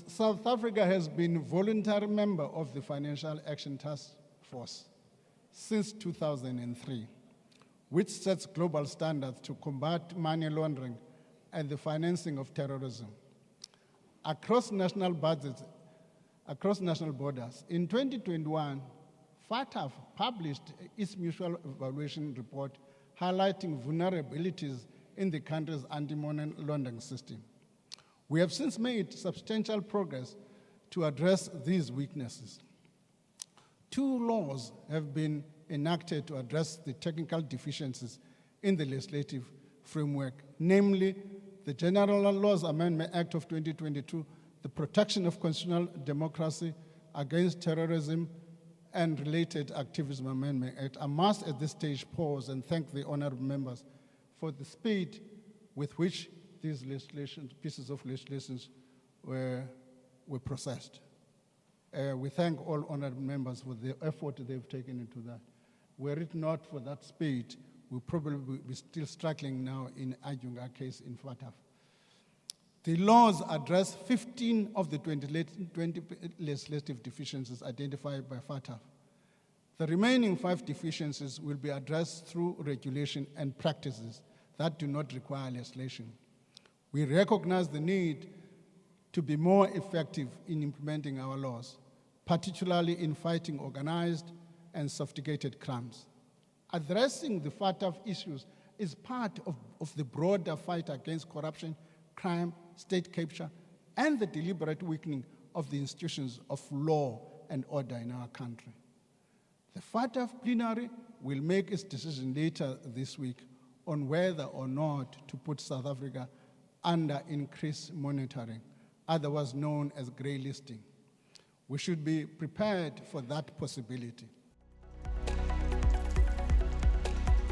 South Africa has been a voluntary member of the Financial Action Task Force since 2003, which sets global standards to combat money laundering and the financing of terrorism. Across national budgets, across national borders, in 2021, FATF published its mutual evaluation report highlighting vulnerabilities in the country's anti-money laundering system. We have since made substantial progress to address these weaknesses. 2 laws have been enacted to address the technical deficiencies in the legislative framework, namely the General Laws Amendment Act of 2022, the Protection of Constitutional Democracy Against Terrorism and Related Activism Amendment Act. I must at this stage pause and thank the honorable members for the speed with which these pieces of legislation were processed. We thank all honorable members for the effort they've taken into that. Were it not for that speed, we probably be still struggling now in arguing our case in FATF. The laws address 15 of the 20 legislative deficiencies identified by FATF. The remaining 5 deficiencies will be addressed through regulation and practices that do not require legislation. We recognize the need to be more effective in implementing our laws, particularly in fighting organized and sophisticated crimes. Addressing the FATF issues is part of the broader fight against corruption, crime, state capture, and the deliberate weakening of the institutions of law and order in our country. The FATF plenary will make its decision later this week on whether or not to put South Africa under increased monitoring, otherwise known as grey listing. We should be prepared for that possibility.